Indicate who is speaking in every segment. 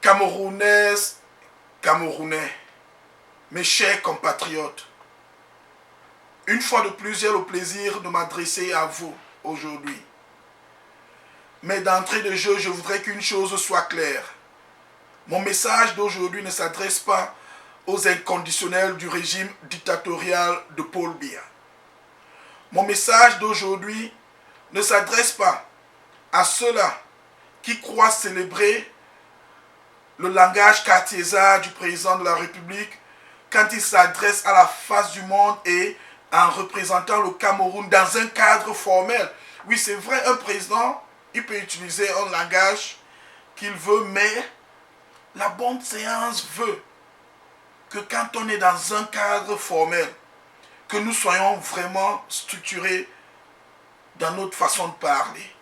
Speaker 1: Camerounaises, Camerounais, mes chers compatriotes, une fois de plus, j'ai le plaisir de m'adresser à vous aujourd'hui. Mais d'entrée de jeu, je voudrais qu'une chose soit claire. Mon message d'aujourd'hui ne s'adresse pas aux inconditionnels du régime dictatorial de Paul Biya. Mon message d'aujourd'hui ne s'adresse pas à ceux-là qui croient célébrer le langage cartésien du président de la République quand il s'adresse à la face du monde et en représentant le Cameroun dans un cadre formel. Oui, c'est vrai, un président, il peut utiliser un langage qu'il veut, mais la bonne séance veut que quand on est dans un cadre formel, que nous soyons vraiment structurés dans notre façon de parler.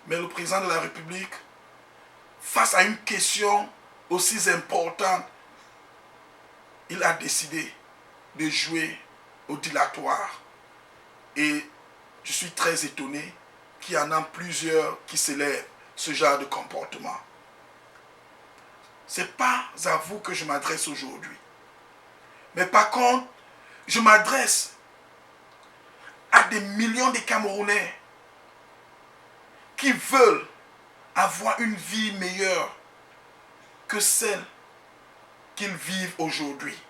Speaker 1: Mais le président de la République, face à une question aussi importante, il a décidé de jouer au dilatoire. Et je suis très étonné qu'il y en a plusieurs qui célèbrent ce genre de comportement. Ce n'est pas à vous que je m'adresse aujourd'hui. Mais par contre, je m'adresse à des millions de Camerounais qui veulent avoir une vie meilleure que celle qu'ils vivent aujourd'hui.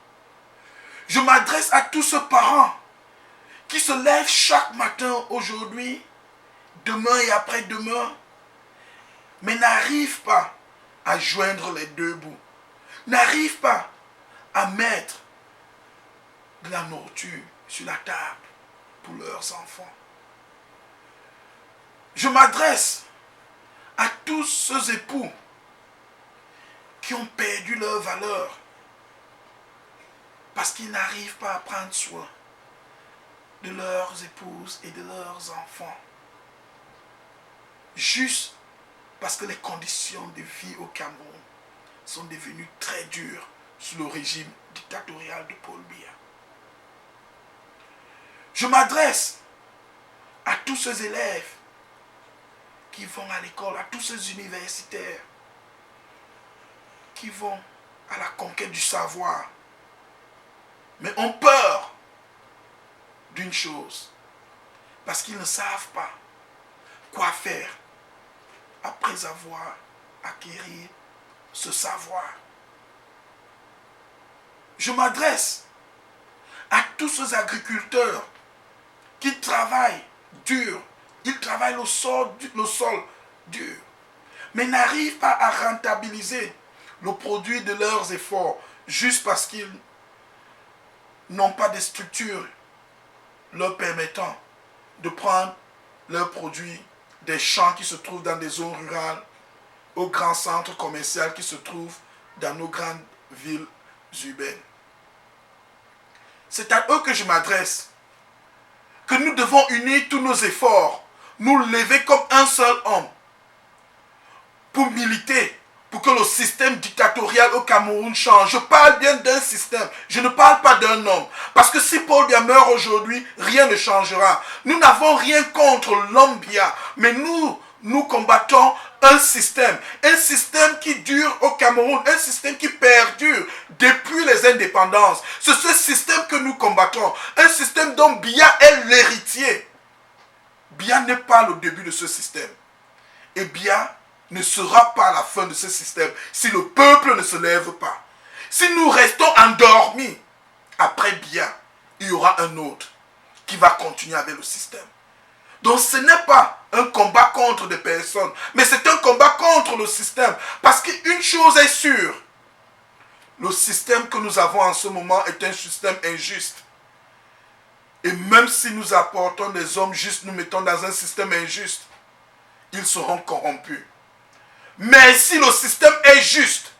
Speaker 1: Je m'adresse à tous ces parents qui se lèvent chaque matin aujourd'hui, demain et après-demain, mais n'arrivent pas à joindre les deux bouts, n'arrivent pas à mettre de la nourriture sur la table pour leurs enfants. Je m'adresse à tous ces époux qui ont perdu leur valeur parce qu'ils n'arrivent pas à prendre soin de leurs épouses et de leurs enfants. Juste parce que les conditions de vie au Cameroun sont devenues très dures sous le régime dictatorial de Paul Biya. Je m'adresse à tous ces élèves qui vont à l'école, à tous ces universitaires qui vont à la conquête du savoir, mais ont peur d'une chose, parce qu'ils ne savent pas quoi faire après avoir acquis ce savoir. Je m'adresse à tous ces agriculteurs qui travaillent dur, ils travaillent le sol dur, mais n'arrivent pas à rentabiliser le produit de leurs efforts juste parce qu'ils n'ont pas de structure leur permettant de prendre leurs produits des champs qui se trouvent dans des zones rurales aux grands centres commerciaux qui se trouvent dans nos grandes villes urbaines. C'est à eux que je m'adresse, que nous devons unir tous nos efforts, nous lever comme un seul homme pour militer, pour que le système dictatorial au Cameroun change. Je parle bien d'un système, je ne parle pas d'un homme. Parce que si Paul Biya meurt aujourd'hui, rien ne changera. Nous n'avons rien contre l'homme Biya, mais nous combattons un système qui dure au Cameroun, un système qui perdure depuis les indépendances. C'est ce système que nous combattons, un système dont Biya est l'héritier. Biya n'est pas le début de ce système. Et Biya ne sera pas la fin de ce système si le peuple ne se lève pas. Si nous restons endormis, après Biya, il y aura un autre qui va continuer avec le système. Donc ce n'est pas un combat contre des personnes, mais c'est un combat contre le système. Parce qu'une chose est sûre, le système que nous avons en ce moment est un système injuste. Et même si nous apportons des hommes justes, nous mettons dans un système injuste, ils seront corrompus. Mais si le système est juste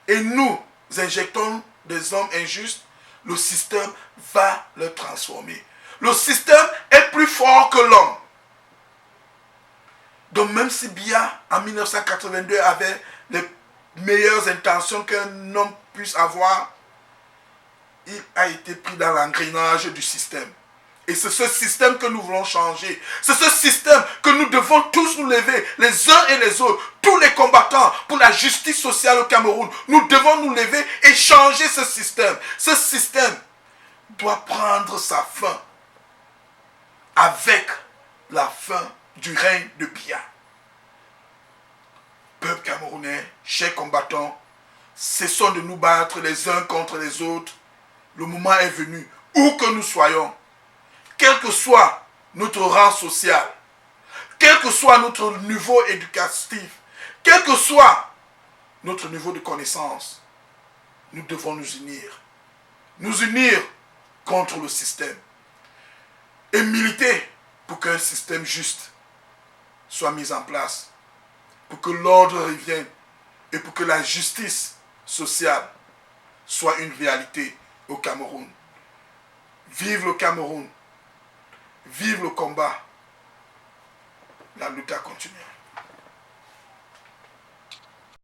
Speaker 1: et nous injectons des hommes injustes, le système va le transformer. Le système est plus fort que l'homme. Donc même si Biya en 1982 avait les meilleures intentions qu'un homme puisse avoir, il a été pris dans l'engrenage du système. Et c'est ce système que nous voulons changer. C'est ce système que nous devons tous nous lever, les uns et les autres, tous les combattants pour la justice sociale au Cameroun. Nous devons nous lever et changer ce système. Ce système doit prendre sa fin avec la fin du règne de Biya. Peuple camerounais, chers combattants, cessons de nous battre les uns contre les autres. Le moment est venu, où que nous soyons, quel que soit notre rang social, quel que soit notre niveau éducatif, quel que soit notre niveau de connaissance, nous devons nous unir. Nous unir contre le système et militer pour qu'un système juste soit mis en place, pour que l'ordre revienne et pour que la justice sociale soit une réalité au Cameroun. Vive le Cameroun, vive le combat, la lutte a continué.